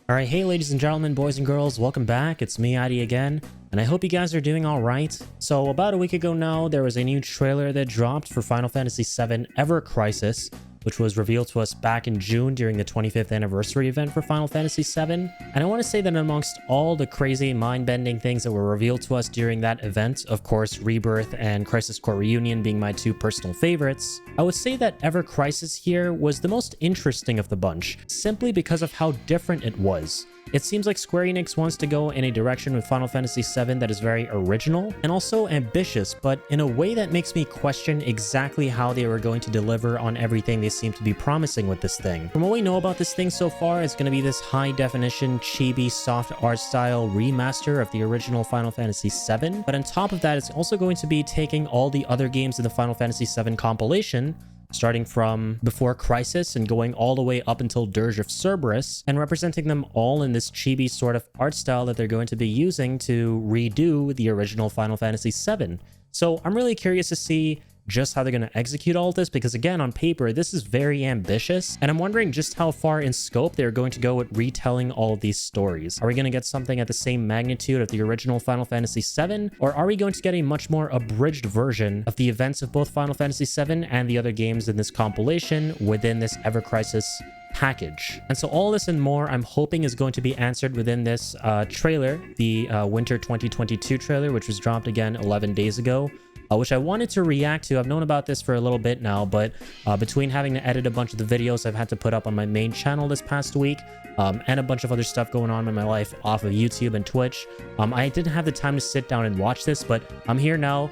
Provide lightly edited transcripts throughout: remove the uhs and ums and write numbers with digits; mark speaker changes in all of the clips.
Speaker 1: Alright, hey ladies and gentlemen, boys and girls, welcome back. It's me, Adi, again, and I hope you guys are doing alright. So about a week ago now, there was a new trailer that dropped for Final Fantasy VII Ever Crisis, which was revealed to us back in June during the 25th anniversary event for Final Fantasy VII. And I want to say that amongst all the crazy mind-bending things that were revealed to us during that event, of course Rebirth and Crisis Core Reunion being my two personal favorites, I would say that Ever Crisis here was the most interesting of the bunch, simply because of how different it was. It seems like Square Enix wants to go in a direction with Final Fantasy VII that is very original and also ambitious, but in a way that makes me question exactly how they were going to deliver on everything they seem to be promising with this thing. From what we know about this thing so far, it's going to be this high-definition, chibi, soft art style remaster of the original Final Fantasy VII, but on top of that, it's also going to be taking all the other games in the Final Fantasy VII compilation, starting from before Crisis and going all the way up until Dirge of Cerberus, and representing them all in this chibi sort of art style that they're going to be using to redo the original Final Fantasy VII. So I'm really curious to see just how they're going to execute all of this, because again, on paper, this is very ambitious, and I'm wondering just how far in scope they're going to go with retelling all of these stories. Are we going to get something at the same magnitude of the original Final Fantasy VII, or are we going to get a much more abridged version of the events of both Final Fantasy VII and the other games in this compilation within this Ever Crisis package? And so all this and more, I'm hoping, is going to be answered within this trailer, the Winter 2022 trailer, which was dropped again 11 days ago. Which I wanted to react to. I've known about this for a little bit now, but between having to edit a bunch of the videos I've had to put up on my main channel this past week, and a bunch of other stuff going on in my life off of YouTube and Twitch, I didn't have the time to sit down and watch this, but I'm here now,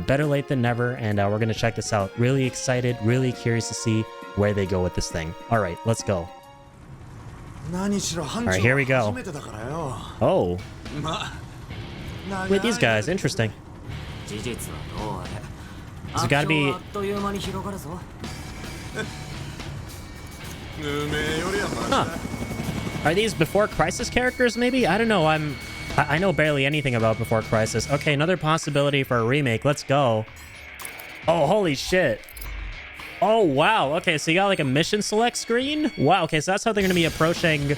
Speaker 1: better late than never, and we're going to check this out. Really excited, really curious to see where they go with this thing. All right, let's go. All right, here we go. Oh. Wait, these guys, interesting. It's gotta be... Huh. Are these Before Crisis characters, maybe? I don't know, I know barely anything about Before Crisis. Okay, another possibility for a remake. Let's go. Oh, holy shit. Oh, wow. Okay, so you got like a mission select screen? Wow, okay, so that's how they're gonna be approaching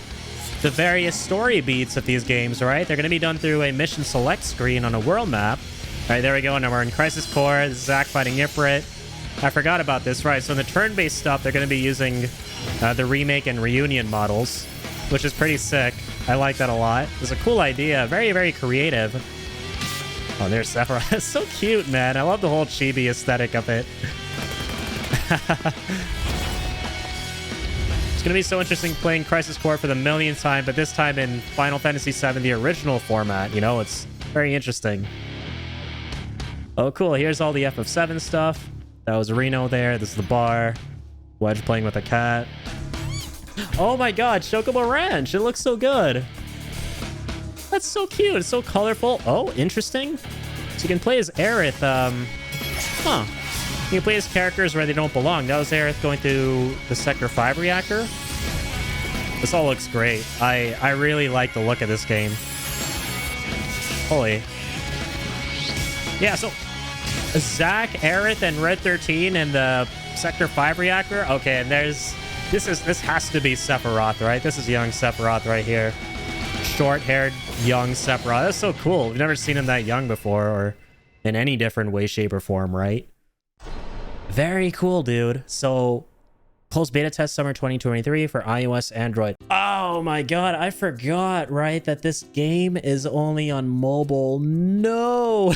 Speaker 1: the various story beats of these games, right? They're gonna be done through a mission select screen on a world map. All right, there we go. Now we're in Crisis Core. This is Zack fighting Ifrit. I forgot about this. Right, so in the turn-based stuff, they're going to be using the remake and reunion models, which is pretty sick. I like that a lot. It's a cool idea. Very, very creative. Oh, there's Sephiroth. It's so cute, man. I love the whole chibi aesthetic of it. It's going to be so interesting playing Crisis Core for the millionth time, but this time in Final Fantasy VII, the original format. You know, it's very interesting. Oh, cool. Here's all the FF7 stuff. That was Reno there. This is the bar. Wedge playing with a cat. Oh my god, Chocobo Ranch. It looks so good. That's so cute. It's so colorful. Oh, interesting. So you can play as Aerith. Huh. You can play as characters where they don't belong. That was Aerith going through the Sector 5 reactor. This all looks great. I really like the look of this game. Holy. Yeah, so Zack, Aerith, and Red 13 and the Sector 5 reactor. Okay, and this has to be Sephiroth, right? This is young Sephiroth right here. Short-haired young Sephiroth. That's so cool. We've never seen him that young before, or in any different way, shape, or form, right? Very cool, dude. So, closed beta test summer 2023 for iOS, Android. Oh my god, I forgot, right, that this game is only on mobile. No!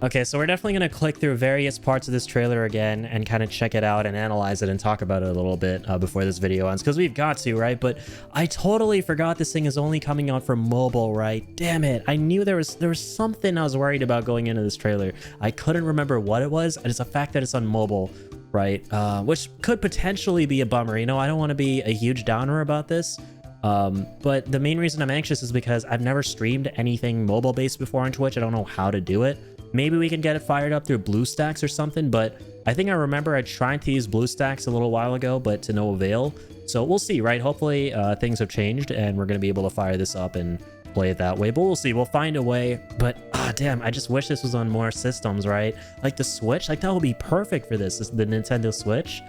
Speaker 1: Okay, so we're definitely going to click through various parts of this trailer again and kind of check it out and analyze it and talk about it a little bit before this video ends, because we've got to, right? But I totally forgot this thing is only coming out for mobile, right? Damn it. I knew there was something I was worried about going into this trailer. I couldn't remember what it was, and it's the fact that it's on mobile, right? Which could potentially be a bummer. You know, I don't want to be a huge downer about this. But the main reason I'm anxious is because I've never streamed anything mobile-based before on Twitch. I don't know how to do it. Maybe we can get it fired up through BlueStacks or something, but I think I remember I tried to use BlueStacks a little while ago, but to no avail. So we'll see, right? Hopefully things have changed and we're going to be able to fire this up and play it that way, but we'll see. We'll find a way. But damn, I just wish this was on more systems, right? Like the Switch, like that would be perfect for this, the Nintendo Switch.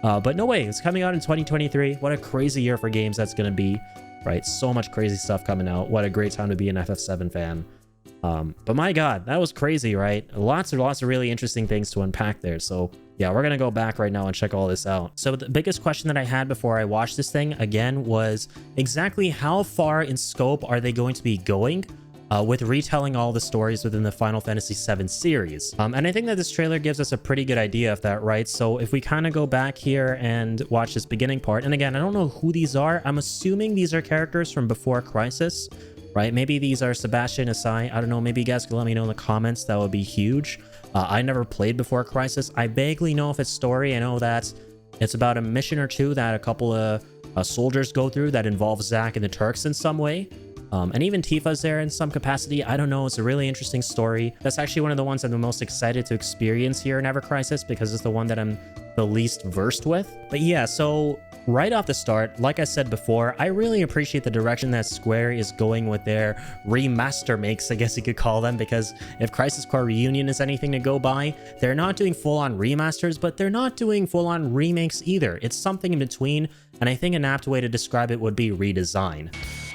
Speaker 1: But no way, it's coming out in 2023. What a crazy year for games that's going to be, right? So much crazy stuff coming out. What a great time to be an FF7 fan. But my God, that was crazy, right? Lots of really interesting things to unpack there. So yeah, we're going to go back right now and check all this out. So the biggest question that I had before I watched this thing again was exactly how far in scope are they going to be going with retelling all the stories within the Final Fantasy VII series. And I think that this trailer gives us a pretty good idea of that, right? So if we kind of go back here and watch this beginning part, and again, I don't know who these are. I'm assuming these are characters from before Crisis, right? Maybe these are Sebastian, Asai. I don't know. Maybe you guys can let me know in the comments. That would be huge. I never played before Crisis. I vaguely know if it's story. I know that it's about a mission or two that a couple of soldiers go through that involves Zack and the Turks in some way. And even Tifa's there in some capacity. I don't know. It's a really interesting story. That's actually one of the ones I'm the most excited to experience here in Ever Crisis because it's the one that I'm the least versed with. But yeah, so right off the start, like I said before, I really appreciate the direction that Square is going with their remaster makes, I guess you could call them, because if Crisis Core Reunion is anything to go by, they're not doing full-on remasters, but they're not doing full-on remakes either. It's something in between, and I think an apt way to describe it would be redesign.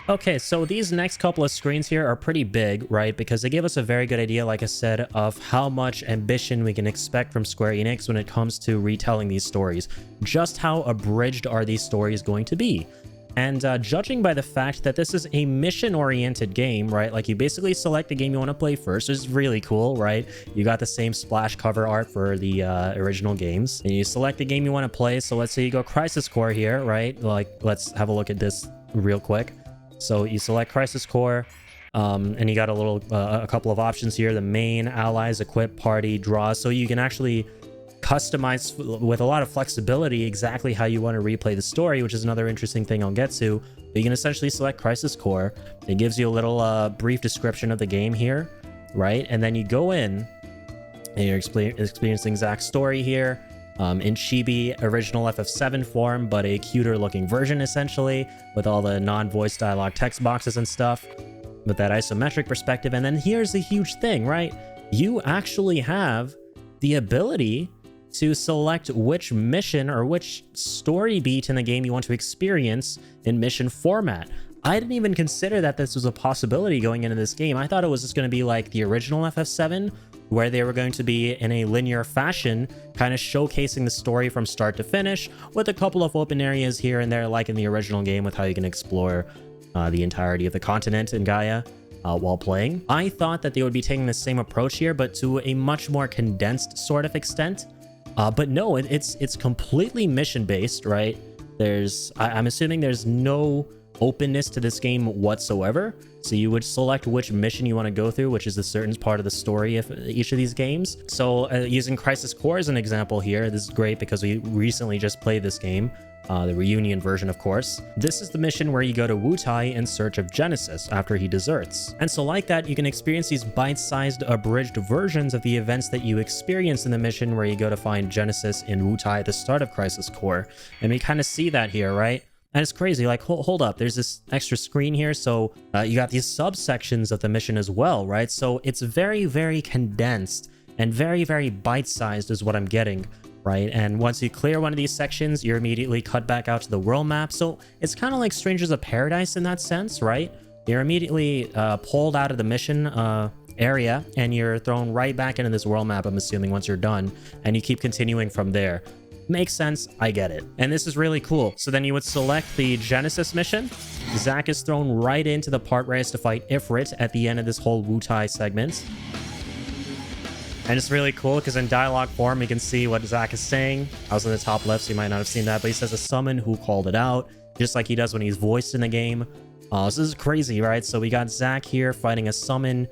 Speaker 1: Okay, so these next couple of screens here are pretty big, right? Because they give us a very good idea, like I said, of how much ambition we can expect from Square Enix when it comes to retelling these stories. Just how abridged are these stories going to be? And judging by the fact that this is a mission-oriented game, right? Like you basically select the game you want to play first, which is really cool, right? You got the same splash cover art for the original games. And you select the game you want to play. So let's say you go Crisis Core here, right? Like, let's have a look at this real quick. So you select Crisis Core, and you got a couple of options here: the main, allies, equip, party, draw. So you can actually customize with a lot of flexibility exactly how you want to replay the story, which is another interesting thing I'll get to. But you can essentially select Crisis Core. It gives you a little brief description of the game here, right? And then you go in, and you're experiencing Zack's story here. In Chibi original FF7 form, but a cuter looking version essentially, with all the non-voice dialogue text boxes and stuff, with that isometric perspective. And then here's the huge thing, right? You actually have the ability to select which mission or which story beat in the game you want to experience in mission format. I didn't even consider that this was a possibility going into this game. I thought it was just going to be like the original FF7, where they were going to be in a linear fashion, kind of showcasing the story from start to finish, with a couple of open areas here and there, like in the original game, with how you can explore the entirety of the continent in Gaia while playing. I thought that they would be taking the same approach here, but to a much more condensed sort of extent. But no, it's completely mission-based, right? I'm assuming there's no openness to this game whatsoever. So you would select which mission you want to go through, which is a certain part of the story of each of these games. So using Crisis Core as an example here, this is great because we recently just played this game, the reunion version, of course. This is the mission where you go to Wutai in search of Genesis after he deserts. And so like that, you can experience these bite-sized abridged versions of the events that you experience in the mission where you go to find Genesis in Wutai at the start of Crisis Core. And we kind of see that here, right? And it's crazy, like, hold up, there's this extra screen here, so you got these subsections of the mission as well, right? So it's very, very condensed and very, very bite-sized is what I'm getting, right? And once you clear one of these sections, you're immediately cut back out to the world map. So it's kind of like Strangers of Paradise in that sense, right? You're immediately pulled out of the mission area, and you're thrown right back into this world map, I'm assuming, once you're done, and you keep continuing from there. Makes sense, I get it. And this is really cool. So then you would select the Genesis mission. Zack is thrown right into the part where he has to fight Ifrit at the end of this whole Wutai segment. And it's really cool because in dialogue form, you can see what Zack is saying. I was in the top left, so you might not have seen that, but he says a summon who called it out, just like he does when he's voiced in the game. So this is crazy, right? So we got Zack here fighting a summon,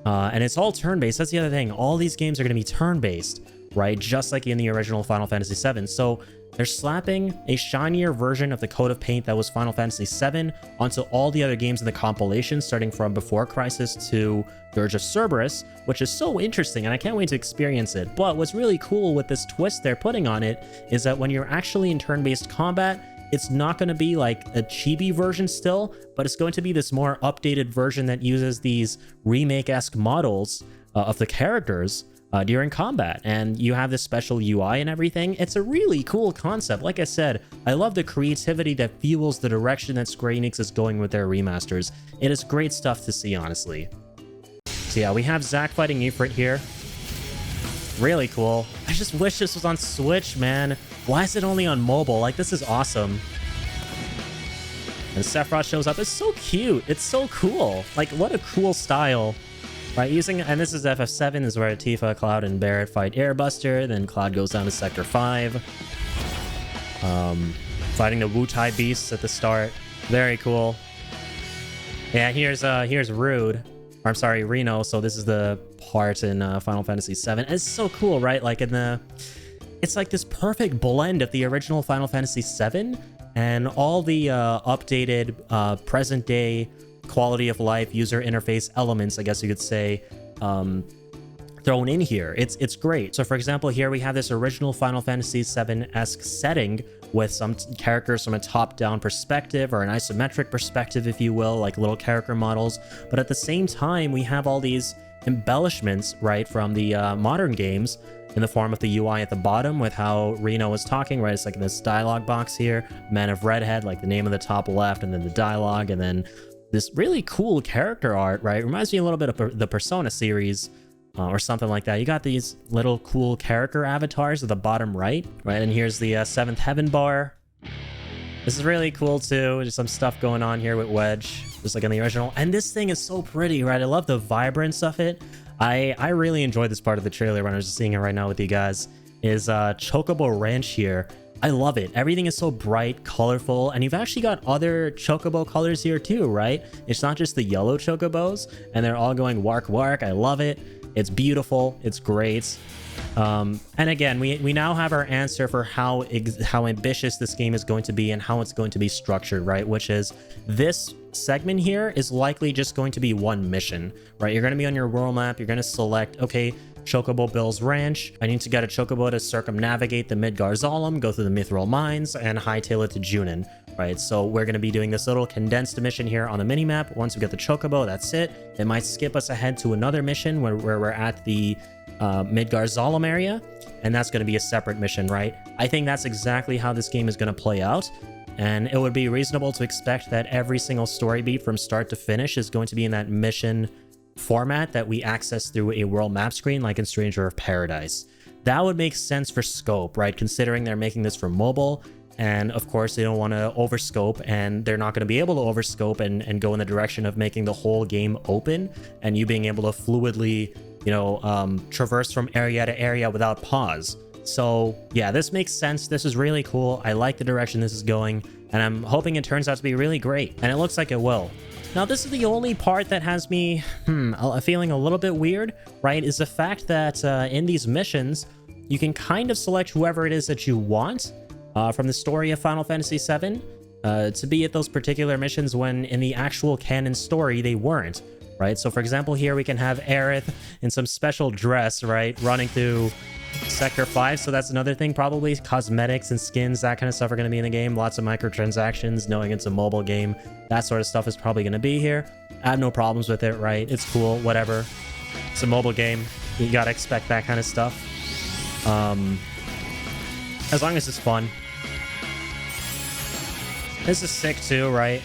Speaker 1: and it's all turn-based. That's the other thing. All these games are going to be turn-based, right? Just like in the original Final Fantasy VII. So they're slapping a shinier version of the coat of paint that was Final Fantasy VII onto all the other games in the compilation, starting from Before Crisis to Dirge of Cerberus, which is so interesting, and I can't wait to experience it. But what's really cool with this twist they're putting on it is that when you're actually in turn-based combat, it's not going to be like a chibi version still, but it's going to be this more updated version that uses these remake-esque models of the characters, during combat, and you have this special UI and everything. It's a really cool concept. Like I said, I love the creativity that fuels the direction that Square Enix is going with their remasters. It is great stuff to see, honestly. So yeah, we have Zack fighting Ifrit here. Really cool. I just wish this was on Switch, man. Why is it only on mobile? Like, this is awesome. And Sephiroth shows up. It's so cute. It's so cool. Like, what a cool style. Right, and this is FF7, is where Tifa, Cloud, and Barret fight Airbuster. Then Cloud goes down to Sector 5. Fighting the Wu-Tai beasts at the start. Very cool. Yeah, here's Rude. Or I'm sorry, Reno. So this is the part in Final Fantasy 7. It's so cool, right? Like it's like this perfect blend of the original Final Fantasy 7 and all the updated present day quality of life user interface elements, I guess you could say, thrown in here. It's great. So for example, here we have this original Final Fantasy 7-esque setting with some characters from a top-down perspective, or an isometric perspective, if you will, like little character models. But at the same time, we have all these embellishments, right, from the modern games in the form of the UI at the bottom with how Reno is talking, right? It's like this dialogue box here, Man of Redhead, like the name of the top left, and then the dialogue, and then this really cool character art, right? Reminds me a little bit of the Persona series or something like that. You got these little cool character avatars at the bottom right? And here's the 7th Heaven bar. This is really cool too. There's some stuff going on here with Wedge, just like in the original. And this thing is so pretty, right? I love the vibrance of it. I really enjoyed this part of the trailer when I was just seeing it right now with you guys. Is Chocobo Ranch here. I love it. Everything is so bright, colorful, and you've actually got other chocobo colors here too, right? It's not just the yellow chocobos, and they're all going wark wark. I love it. It's beautiful. It's great. And again, we now have our answer for how ambitious this game is going to be and how it's going to be structured, right? Which is this segment here is likely just going to be one mission, right? You're going to be on your world map. You're going to select, okay, Chocobo Bill's Ranch. I need to get a Chocobo to circumnavigate the Midgar Zalem, go through the Mithril Mines, and hightail it to Junin, right? So we're going to be doing this little condensed mission here on the minimap. Once we get the Chocobo, that's it. It might skip us ahead to another mission where we're at the Midgar Zalem area, and that's going to be a separate mission, right? I think that's exactly how this game is going to play out, and it would be reasonable to expect that every single story beat from start to finish is going to be in that mission format that we access through a world map screen, like in Stranger of Paradise. That would make sense for scope, right? Considering they're making this for mobile, and of course they don't want to overscope, and they're not going to be able to overscope and go in the direction of making the whole game open and you being able to fluidly, you know, traverse from area to area without pause. So yeah, this makes sense. This is really cool. I like the direction this is going, and I'm hoping it turns out to be really great, and it looks like it will. Now, this is the only part that has me feeling a little bit weird, right? Is the fact that in these missions, you can kind of select whoever it is that you want from the story of Final Fantasy VII to be at those particular missions when in the actual canon story, they weren't, right? So for example, here we can have Aerith in some special dress, right? Running through Sector 5, so that's another thing. Probably cosmetics and skins, that kind of stuff are going to be in the game. Lots of microtransactions, knowing it's a mobile game. That sort of stuff is probably going to be here. I have no problems with it, right? It's cool, whatever. It's a mobile game. You got to expect that kind of stuff. As long as it's fun. This is sick too, right?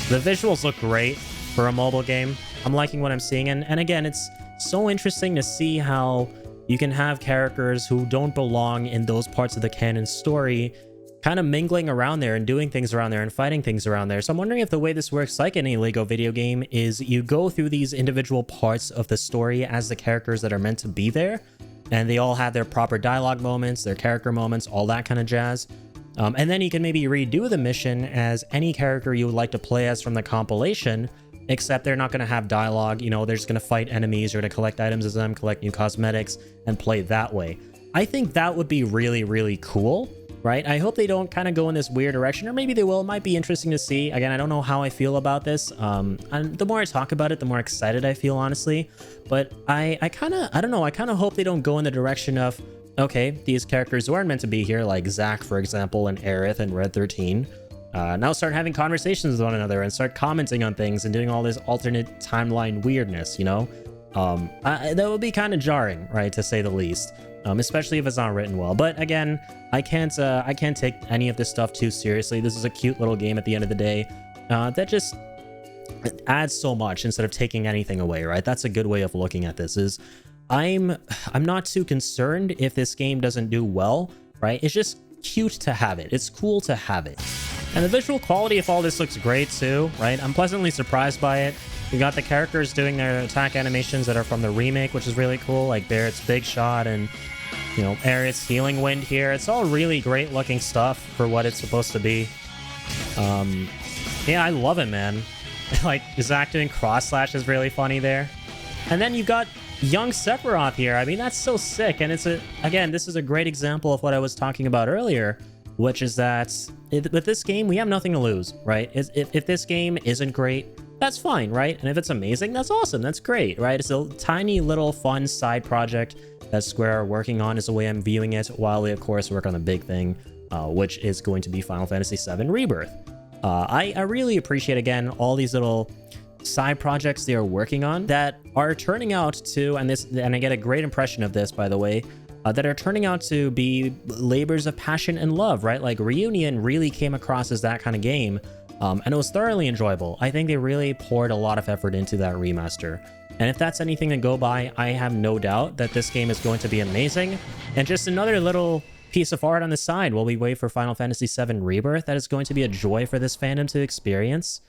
Speaker 1: The visuals look great for a mobile game. I'm liking what I'm seeing, and again, it's so interesting to see how you can have characters who don't belong in those parts of the canon story kind of mingling around there and doing things around there and fighting things around there. So I'm wondering if the way this works, like any Lego video game, is you go through these individual parts of the story as the characters that are meant to be there, and they all have their proper dialogue moments, their character moments, all that kind of jazz. And then you can maybe redo the mission as any character you would like to play as from the compilation, except they're not going to have dialogue. You know, they're just going to fight enemies, you're going to collect items as them, collect new cosmetics, and play that way. I think that would be really, really cool, right? I hope they don't kind of go in this weird direction, or maybe they will. It might be interesting to see. Again, I don't know how I feel about this. And the more I talk about it, the more excited I feel, honestly. But I don't know, I kind of hope they don't go in the direction of, okay, these characters who aren't meant to be here, like Zack, for example, and Aerith and Red 13, now start having conversations with one another and start commenting on things and doing all this alternate timeline weirdness, you know? That would be kind of jarring, right, to say the least. Especially if it's not written well. But again, I can't take any of this stuff too seriously. This is a cute little game at the end of the day that just adds so much instead of taking anything away, right? That's a good way of looking at this. Is I'm not too concerned if this game doesn't do well, right? It's just cute to have it. It's cool to have it. And the visual quality of all this looks great too, right? I'm pleasantly surprised by it. We got the characters doing their attack animations that are from the remake, which is really cool, like Barrett's Big Shot and, you know, Aerith's Healing Wind here. It's all really great looking stuff for what it's supposed to be. Yeah, I love it, man. Like, Zack doing cross slash is really funny there. And then you've got young Sephiroth here. I mean, that's so sick. And again, this is a great example of what I was talking about earlier, which is that with this game, we have nothing to lose, right? If this game isn't great, that's fine, right? And if it's amazing, that's awesome. That's great, right? It's a tiny little fun side project that Square are working on is the way I'm viewing it, while we, of course, work on the big thing, which is going to be Final Fantasy VII Rebirth. I really appreciate, again, all these little side projects they are working on that are turning out to, and I get a great impression of this, by the way, that are turning out to be labors of passion and love, right? Like Reunion really came across as that kind of game, and it was thoroughly enjoyable. I think they really poured a lot of effort into that remaster. And if that's anything to go by, I have no doubt that this game is going to be amazing. And just another little piece of art on the side while we wait for Final Fantasy VII Rebirth that is going to be a joy for this fandom to experience.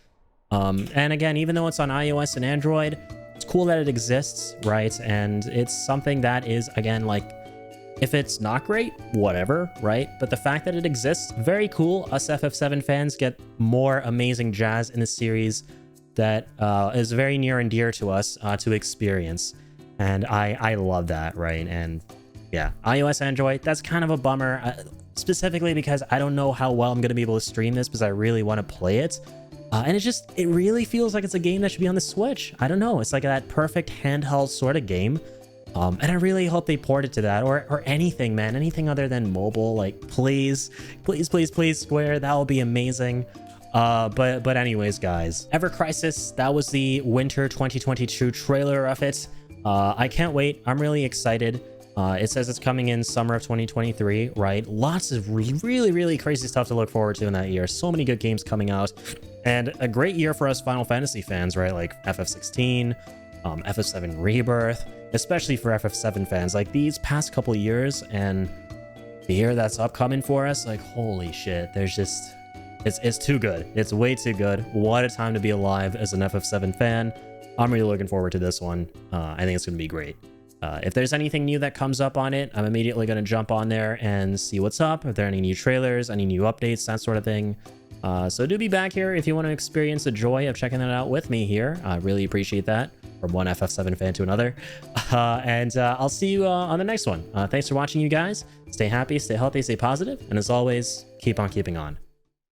Speaker 1: And again, even though it's on iOS and Android, it's cool that it exists, right? And it's something that is, again, like, if it's not great, whatever, right? But the fact that it exists, very cool. Us FF7 fans get more amazing jazz in the series that is very near and dear to us to experience. And I love that, right? And yeah, iOS, Android, that's kind of a bummer, specifically because I don't know how well I'm going to be able to stream this because I really want to play it. And it really feels like it's a game that should be on the Switch. I don't know. It's like that perfect handheld sort of game. And I really hope they port it to that or anything, man, anything other than mobile. Like, please, please, please, please, Square, that will be amazing. But anyways, guys, Ever Crisis, that was the winter 2022 trailer of it. I can't wait. I'm really excited. It says it's coming in summer of 2023, right? Lots of really, really crazy stuff to look forward to in that year. So many good games coming out. And a great year for us Final Fantasy fans, right? Like FF16, FF7 Rebirth, especially for FF7 fans. Like these past couple years and the year that's upcoming for us, like, holy shit, there's just... It's too good. It's way too good. What a time to be alive as an FF7 fan. I'm really looking forward to this one. I think it's going to be great. If there's anything new that comes up on it, I'm immediately going to jump on there and see what's up. If there are any new trailers, any new updates, that sort of thing. So do be back here if you want to experience the joy of checking that out with me here. I really appreciate that, from one FF7 fan to another. And I'll see you on the next one. Thanks for watching, you guys. Stay happy, stay healthy, stay positive, and as always, keep on keeping on.